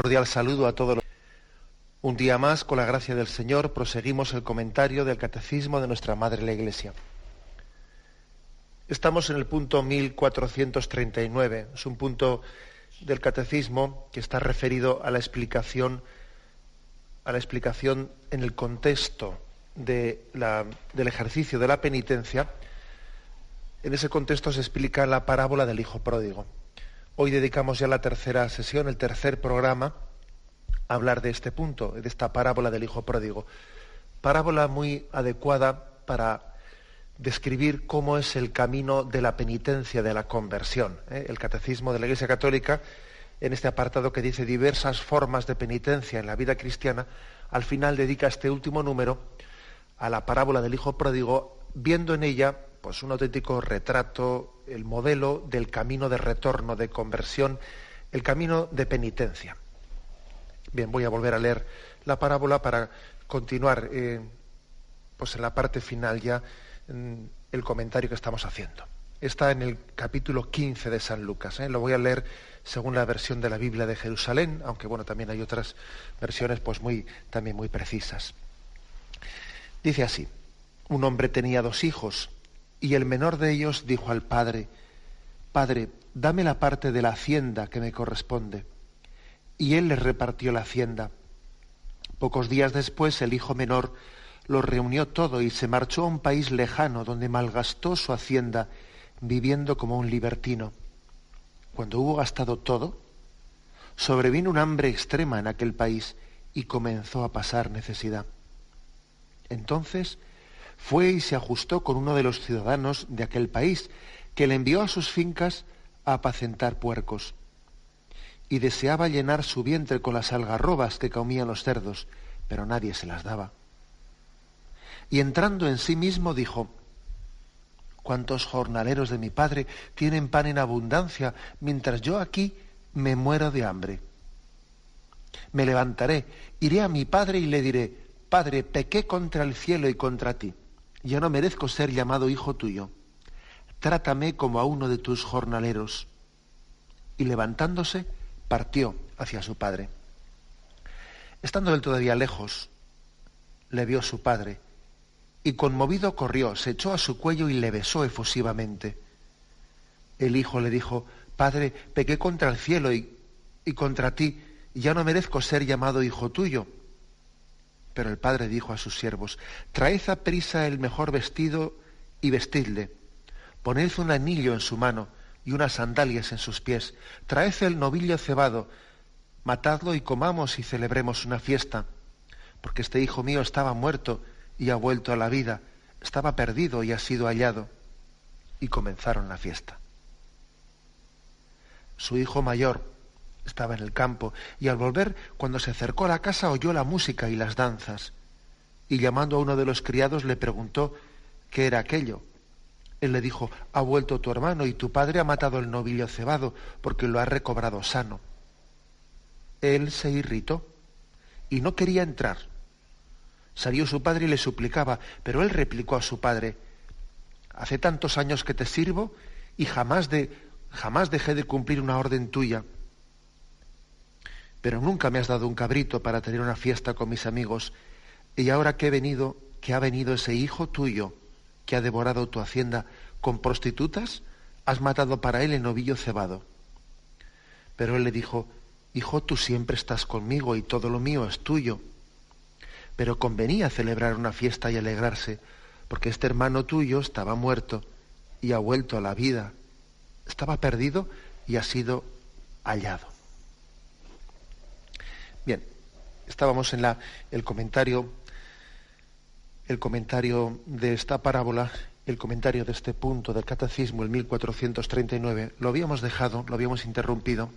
Cordial saludo a todos. Un día más, con la gracia del Señor, proseguimos el comentario del Catecismo de nuestra Madre la Iglesia. Estamos en el punto 1439. Es un punto del Catecismo que está referido a la explicación en el contexto del ejercicio de la penitencia. En ese contexto se explica la parábola del Hijo Pródigo. Hoy dedicamos ya la tercera sesión, el tercer programa, a hablar de este punto, de esta parábola del Hijo Pródigo. Parábola muy adecuada para describir cómo es el camino de la penitencia, de la conversión. El Catecismo de la Iglesia Católica, en este apartado que dice diversas formas de penitencia en la vida cristiana, al final dedica este último número a la parábola del Hijo Pródigo, viendo en ella pues un auténtico retrato, el modelo del camino de retorno, de conversión, el camino de penitencia. Bien, voy a volver a leer la parábola para continuar pues en la parte final ya el comentario que estamos haciendo. Está en el capítulo 15 de San Lucas. Lo voy a leer según la versión de la Biblia de Jerusalén, aunque bueno, también hay otras versiones pues también muy precisas. Dice así: un hombre tenía 2 hijos, y el menor de ellos dijo al padre: Padre, dame la parte de la hacienda que me corresponde. Y él les repartió la hacienda. Pocos días después, el hijo menor lo reunió todo y se marchó a un país lejano donde malgastó su hacienda, viviendo como un libertino. Cuando hubo gastado todo, sobrevino un hambre extrema en aquel país y comenzó a pasar necesidad. Entonces fue y se ajustó con uno de los ciudadanos de aquel país, que le envió a sus fincas a apacentar puercos. Y deseaba llenar su vientre con las algarrobas que comían los cerdos, pero nadie se las daba. Y entrando en sí mismo dijo: ¿cuántos jornaleros de mi padre tienen pan en abundancia, mientras yo aquí me muero de hambre? Me levantaré, iré a mi padre y le diré: Padre, pequé contra el cielo y contra ti. Ya no merezco ser llamado hijo tuyo. Trátame como a uno de tus jornaleros. Y levantándose, partió hacia su padre. Estando él todavía lejos, le vio su padre, y conmovido corrió, se echó a su cuello y le besó efusivamente. El hijo le dijo: Padre, pequé contra el cielo y contra ti, y ya no merezco ser llamado hijo tuyo. Pero el padre dijo a sus siervos: Traed a prisa el mejor vestido y vestidle. Poned un anillo en su mano y unas sandalias en sus pies. Traed el novillo cebado, matadlo y comamos y celebremos una fiesta. Porque este hijo mío estaba muerto y ha vuelto a la vida, estaba perdido y ha sido hallado. Y comenzaron la fiesta. Su hijo mayor estaba en el campo, y al volver, cuando se acercó a la casa, oyó la música y las danzas. Y llamando a uno de los criados, le preguntó qué era aquello. Él le dijo: ha vuelto tu hermano, y tu padre ha matado el novillo cebado, porque lo ha recobrado sano. Él se irritó y no quería entrar. Salió su padre y le suplicaba, pero él replicó a su padre: hace tantos años que te sirvo y jamás dejé de cumplir una orden tuya. Pero nunca me has dado un cabrito para tener una fiesta con mis amigos, y ahora que ha venido ese hijo tuyo que ha devorado tu hacienda con prostitutas, has matado para él el novillo cebado. Pero él le dijo: Hijo, tú siempre estás conmigo y todo lo mío es tuyo. Pero convenía celebrar una fiesta y alegrarse, porque este hermano tuyo estaba muerto y ha vuelto a la vida. Estaba perdido y ha sido hallado. Bien, estábamos en el comentario de esta parábola, el comentario de este punto del Catecismo, el 1439, lo habíamos dejado, lo habíamos interrumpido,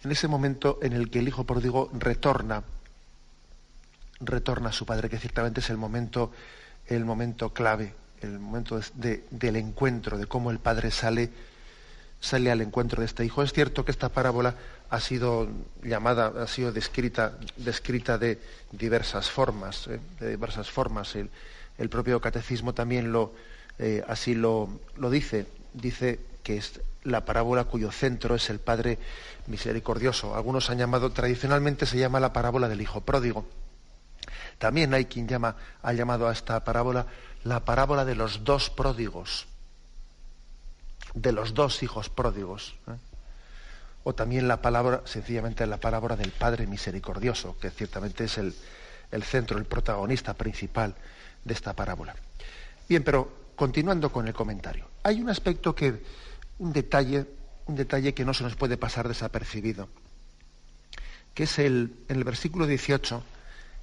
en ese momento en el que el hijo pródigo retorna a su padre, que ciertamente es el momento clave, el momento del encuentro, de cómo el padre sale al encuentro de este hijo. Es cierto que esta parábola ha sido descrita de diversas formas, El propio Catecismo también así lo dice que es la parábola cuyo centro es el Padre misericordioso. Algunos han llamado, tradicionalmente se llama la parábola del Hijo Pródigo. También hay quien ha llamado a esta parábola la parábola de los dos pródigos, de los dos hijos pródigos. O también sencillamente la parábola del Padre misericordioso, que ciertamente es el centro, el protagonista principal de esta parábola. Bien, pero continuando con el comentario. Hay un aspecto un detalle que no se nos puede pasar desapercibido, que es en el versículo 18,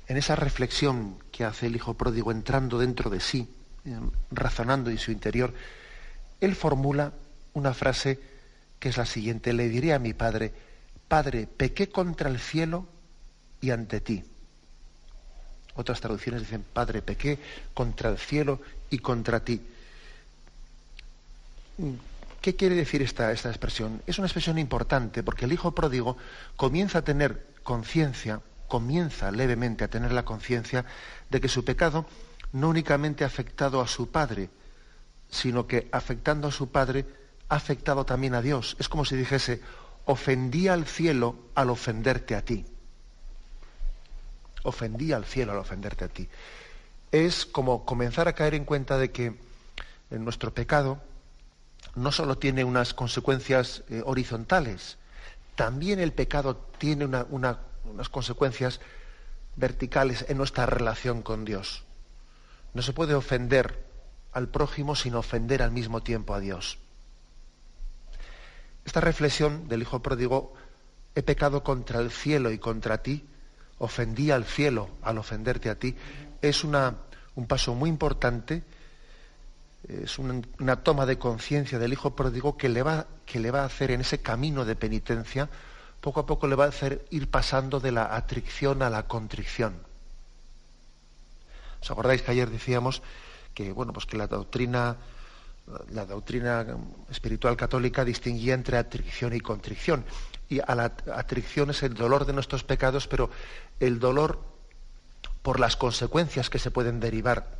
en esa reflexión que hace el hijo pródigo entrando dentro de sí, razonando en su interior, él formula una frase que es la siguiente: le diré a mi padre, Padre, pequé contra el cielo y ante ti. Otras traducciones dicen, Padre, pequé contra el cielo y contra ti. ¿Qué quiere decir esta expresión? Es una expresión importante porque el hijo pródigo comienza a tener conciencia, comienza levemente a tener la conciencia de que su pecado no únicamente ha afectado a su padre, sino que afectando a su padre ha afectado también a Dios. Es como si dijese, ofendí al cielo al ofenderte a ti. Ofendí al cielo al ofenderte a ti. Es como comenzar a caer en cuenta de que en nuestro pecado no solo tiene unas consecuencias horizontales, también el pecado tiene unas consecuencias verticales en nuestra relación con Dios. No se puede ofender al prójimo sin ofender al mismo tiempo a Dios. Esta reflexión del hijo pródigo, he pecado contra el cielo y contra ti, ofendí al cielo al ofenderte a ti, es un paso muy importante, es una toma de conciencia del hijo pródigo que le va a hacer en ese camino de penitencia, poco a poco le va a hacer ir pasando de la atricción a la contrición. ¿Os acordáis que ayer decíamos que, pues que la doctrina espiritual católica distinguía entre atricción y contrición? Y a la atricción es el dolor de nuestros pecados, pero el dolor por las consecuencias que se pueden derivar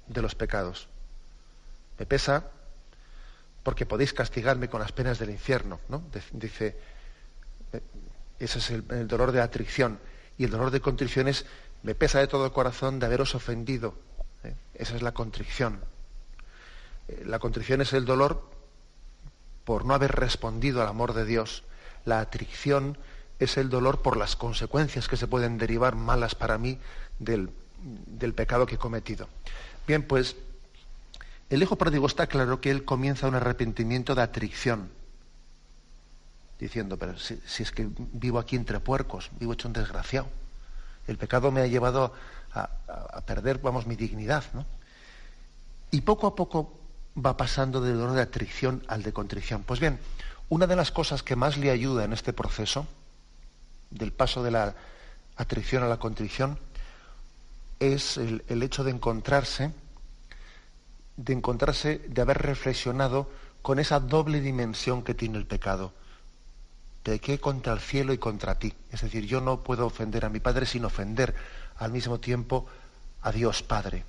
de los pecados. Me pesa porque podéis castigarme con las penas del infierno, ¿no? Dice, ese es el dolor de atricción. Y el dolor de contrición es, me pesa de todo corazón de haberos ofendido. Esa es la contrición. La contrición es el dolor por no haber respondido al amor de Dios. La atricción es el dolor por las consecuencias que se pueden derivar malas para mí del pecado que he cometido. Bien, pues el hijo pródigo está claro que él comienza un arrepentimiento de atricción, diciendo, pero si es que vivo aquí entre puercos, vivo hecho un desgraciado. El pecado me ha llevado a perder, mi dignidad, ¿no? Y poco a poco va pasando del dolor de atricción al de contrición. Pues bien, una de las cosas que más le ayuda en este proceso, del paso de la atricción a la contrición, es el hecho de encontrarse, de haber reflexionado con esa doble dimensión que tiene el pecado. Pequé contra el cielo y contra ti. Es decir, yo no puedo ofender a mi Padre sin ofender al mismo tiempo a Dios Padre.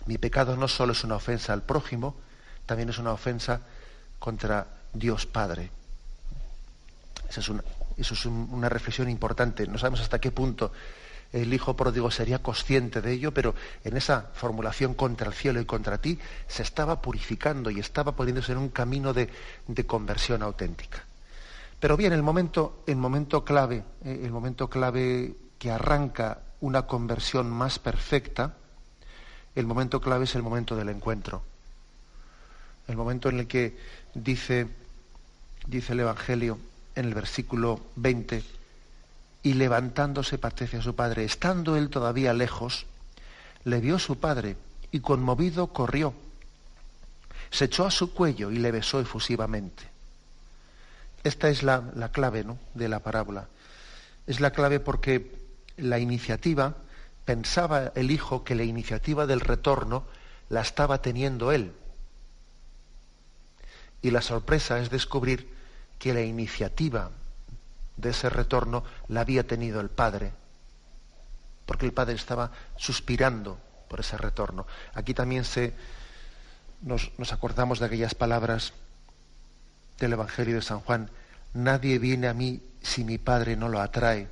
Mi pecado no solo es una ofensa al prójimo, también es una ofensa contra Dios Padre. Eso es una reflexión importante. No sabemos hasta qué punto el hijo pródigo sería consciente de ello, pero en esa formulación contra el cielo y contra ti se estaba purificando y estaba poniéndose en un camino de conversión auténtica. Pero bien, el momento clave que arranca una conversión más perfecta, el momento clave es el momento del encuentro. El momento en el que dice el Evangelio en el versículo 20, y levantándose partió hacia su padre. Estando él todavía lejos, le vio su padre y conmovido corrió. Se echó a su cuello y le besó efusivamente. Esta es la clave, ¿no?, de la parábola. Es la clave porque la iniciativa, pensaba el hijo que la iniciativa del retorno la estaba teniendo él. Y la sorpresa es descubrir que la iniciativa de ese retorno la había tenido el padre, porque el padre estaba suspirando por ese retorno. Aquí también nos acordamos de aquellas palabras del Evangelio de San Juan: nadie viene a mí si mi Padre no lo atrae.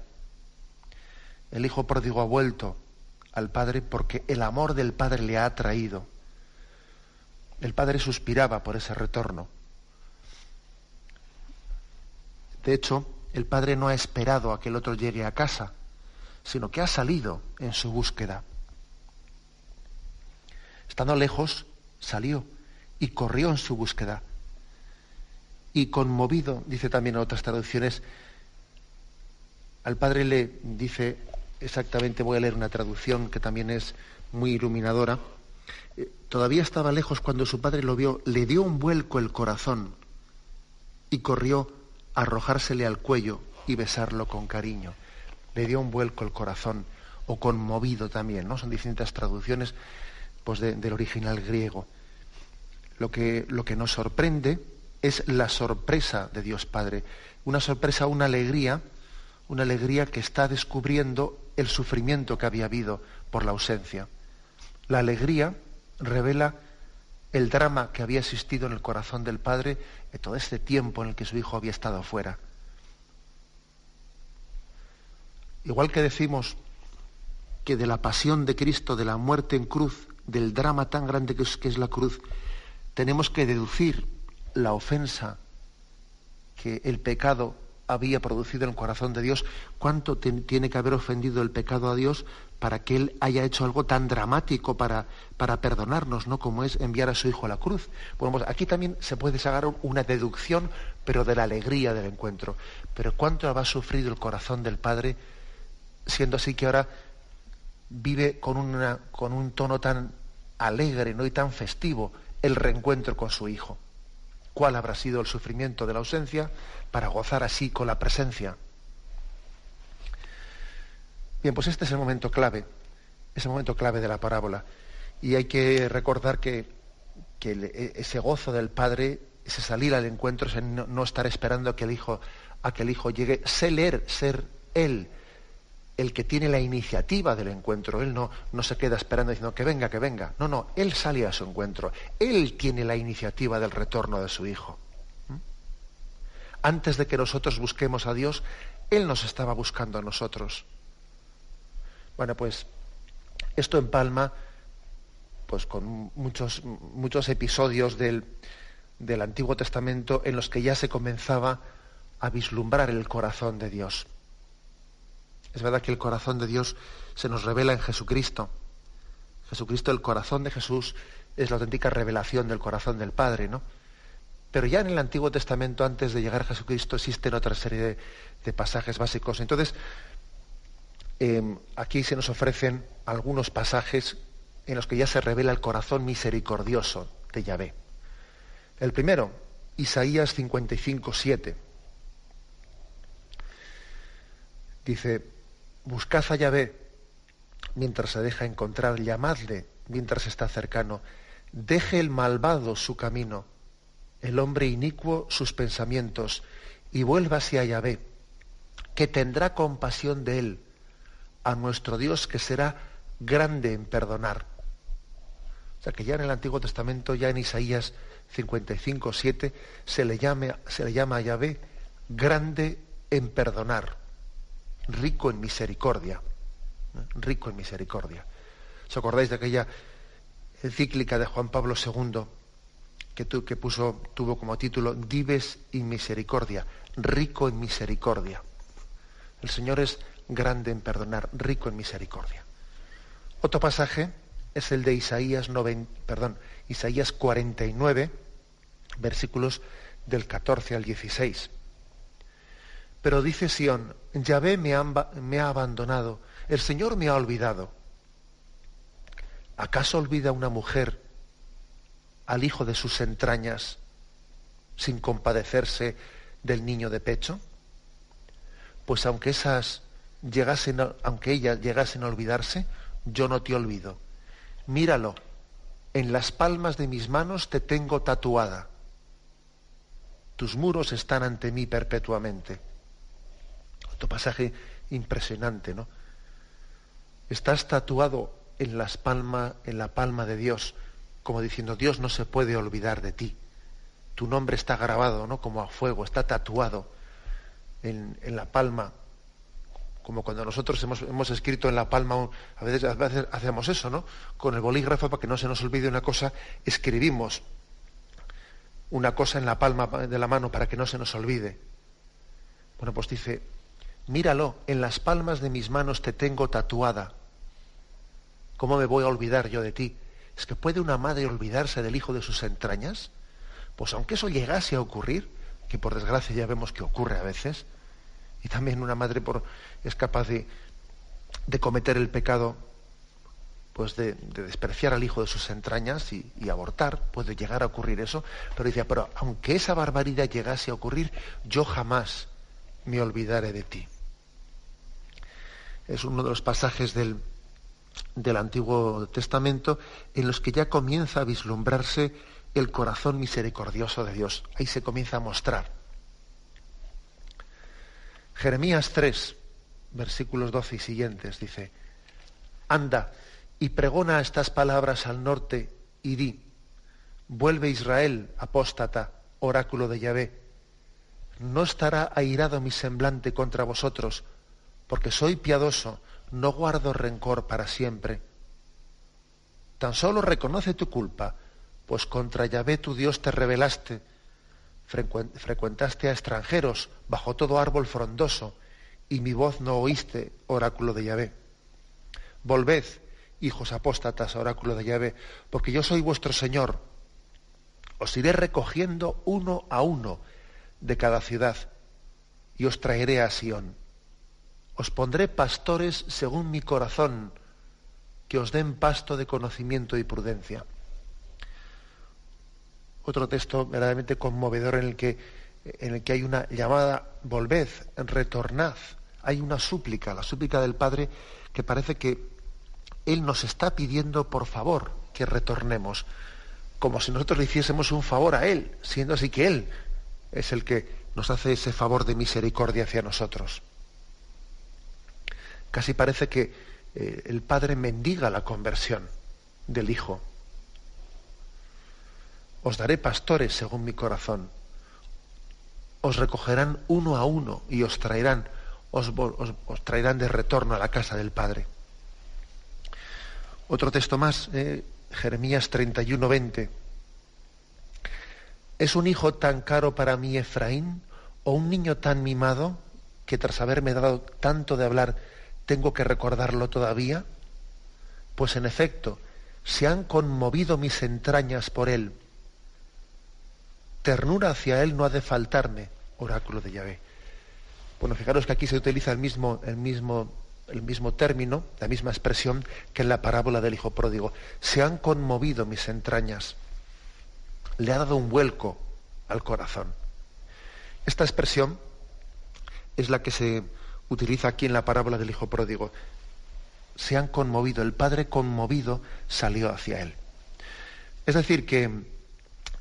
El hijo pródigo ha vuelto al Padre porque el amor del Padre le ha atraído. El Padre suspiraba por ese retorno. De hecho, el Padre no ha esperado a que el otro llegue a casa, sino que ha salido en su búsqueda. Estando lejos, salió y corrió en su búsqueda. Y conmovido, dice también en otras traducciones, al Padre le dice exactamente, voy a leer una traducción que también es muy iluminadora, todavía estaba lejos cuando su Padre lo vio, le dio un vuelco el corazón y corrió a arrojársele al cuello y besarlo con cariño. Le dio un vuelco el corazón, o conmovido también, ¿no? Son distintas traducciones pues, del original griego. Lo que nos sorprende es la sorpresa de Dios Padre, una sorpresa, una alegría que está descubriendo el sufrimiento que había habido por la ausencia. La alegría revela el drama que había existido en el corazón del Padre en todo este tiempo en el que su Hijo había estado fuera. Igual que decimos que de la pasión de Cristo, de la muerte en cruz, del drama tan grande que es la cruz, tenemos que deducir la ofensa que el pecado había producido en el corazón de Dios, cuánto tiene que haber ofendido el pecado a Dios para que Él haya hecho algo tan dramático para perdonarnos, ¿no? Como es enviar a su Hijo a la cruz. Bueno, pues aquí también se puede sacar una deducción, pero de la alegría del encuentro. Pero cuánto habrá sufrido el corazón del Padre, siendo así que ahora vive con un tono tan alegre, ¿no? Y tan festivo el reencuentro con su Hijo. ¿Cuál habrá sido el sufrimiento de la ausencia para gozar así con la presencia? Bien, pues este es el momento clave de la parábola. Y hay que recordar que ese gozo del Padre, ese salir al encuentro, ese no estar esperando a que el Hijo llegue, ser Él el que tiene la iniciativa del encuentro. Él no se queda esperando diciendo que venga, que venga. No, Él sale a su encuentro. Él tiene la iniciativa del retorno de su Hijo. Antes de que nosotros busquemos a Dios, Él nos estaba buscando a nosotros. Bueno, pues esto empalma pues con muchos episodios del Antiguo Testamento en los que ya se comenzaba a vislumbrar el corazón de Dios. Es verdad que el corazón de Dios se nos revela en Jesucristo. Jesucristo, el corazón de Jesús, es la auténtica revelación del corazón del Padre, ¿no? Pero ya en el Antiguo Testamento, antes de llegar a Jesucristo, existen otra serie de pasajes básicos. Entonces, aquí se nos ofrecen algunos pasajes en los que ya se revela el corazón misericordioso de Yahvé. El primero, Isaías 55:7. Dice: buscad a Yahvé mientras se deja encontrar, llamadle mientras está cercano. Deje el malvado su camino, el hombre inicuo sus pensamientos, y vuélvase a Yahvé, que tendrá compasión de él, a nuestro Dios, que será grande en perdonar. O sea que ya en el Antiguo Testamento, ya en Isaías 55:7, se le llama a Yahvé grande en perdonar, rico en misericordia, rico en misericordia. ¿Os acordáis de aquella encíclica de Juan Pablo II que tuvo como título Dives in Misericordia, rico en misericordia? El Señor es grande en perdonar, rico en misericordia. Otro pasaje es el de Isaías 49, versículos del 14 al 16. Pero dice Sión: Yahvé me ha abandonado, el Señor me ha olvidado. ¿Acaso olvida una mujer al hijo de sus entrañas sin compadecerse del niño de pecho? Pues aunque ellas llegasen a olvidarse, yo no te olvido. Míralo, en las palmas de mis manos te tengo tatuada. Tus muros están ante mí perpetuamente. Otro pasaje impresionante, ¿no? Estás tatuado en la palma de Dios, como diciendo: Dios no se puede olvidar de ti. tu nombre está grabado, ¿no?, como a fuego, está tatuado en la palma, como cuando nosotros hemos escrito en la palma, a veces hacemos eso, ¿no?, con el bolígrafo, para que no se nos olvide una cosa, escribimos una cosa en la palma de la mano para que no se nos olvide. Bueno, pues dice, míralo, en las palmas de mis manos te tengo tatuada. ¿Cómo me voy a olvidar yo de ti? ¿Es que puede una madre olvidarse del hijo de sus entrañas? Pues aunque eso llegase a ocurrir, que por desgracia ya vemos que ocurre a veces, y también una madre es capaz de cometer el pecado, pues de despreciar al hijo de sus entrañas y abortar, puede llegar a ocurrir eso, pero dice, pero aunque esa barbaridad llegase a ocurrir, yo jamás me olvidaré de ti. Es uno de los pasajes del Antiguo Testamento en los que ya comienza a vislumbrarse el corazón misericordioso de Dios. Ahí se comienza a mostrar. Jeremías 3, versículos 12 y siguientes, dice, anda y pregona estas palabras al norte y di, vuelve Israel, apóstata, oráculo de Yahvé, no estará airado mi semblante contra vosotros, porque soy piadoso, no guardo rencor para siempre. Tan solo reconoce tu culpa, pues contra Yahvé tu Dios te rebelaste, frecuentaste a extranjeros bajo todo árbol frondoso, y mi voz no oíste, oráculo de Yahvé. Volved, hijos apóstatas, oráculo de Yahvé, porque yo soy vuestro Señor. Os iré recogiendo uno a uno de cada ciudad, y os traeré a Sión. Os pondré pastores según mi corazón, que os den pasto de conocimiento y prudencia. Otro texto verdaderamente conmovedor en el que hay una llamada, volved, retornad. Hay una súplica, la súplica del Padre, que parece que Él nos está pidiendo por favor que retornemos, como si nosotros le hiciésemos un favor a Él, siendo así que Él es el que nos hace ese favor de misericordia hacia nosotros. Casi parece que el Padre mendiga la conversión del Hijo. Os daré pastores según mi corazón. Os recogerán uno a uno y os traerán de retorno a la casa del Padre. Otro texto más, Jeremías 31:20. ¿Es un hijo tan caro para mí Efraín, o un niño tan mimado, que tras haberme dado tanto de hablar tengo que recordarlo todavía? Pues en efecto, se han conmovido mis entrañas por él. Ternura hacia él no ha de faltarme, oráculo de Yahvé. Bueno, fijaros que aquí se utiliza el mismo término, la misma expresión que en la parábola del hijo pródigo. Se han conmovido mis entrañas. Le ha dado un vuelco al corazón. Esta expresión es la que se utiliza aquí en la parábola del hijo pródigo. Se han conmovido, el padre conmovido salió hacia él. Es decir, que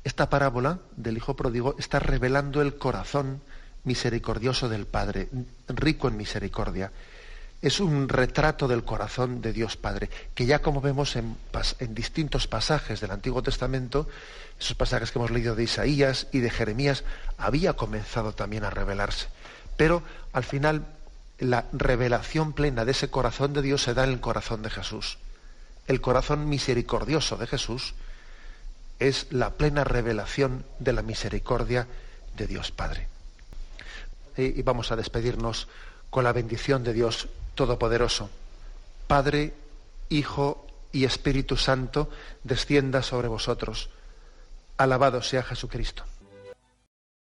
esta parábola del hijo pródigo está revelando el corazón misericordioso del Padre, rico en misericordia. Es un retrato del corazón de Dios Padre, que ya como vemos en distintos pasajes del Antiguo Testamento, esos pasajes que hemos leído de Isaías y de Jeremías, había comenzado también a revelarse. Pero al final la revelación plena de ese corazón de Dios se da en el corazón de Jesús. El corazón misericordioso de Jesús es la plena revelación de la misericordia de Dios Padre. Y vamos a despedirnos con la bendición de Dios Todopoderoso. Padre, Hijo y Espíritu Santo, descienda sobre vosotros. Alabado sea Jesucristo.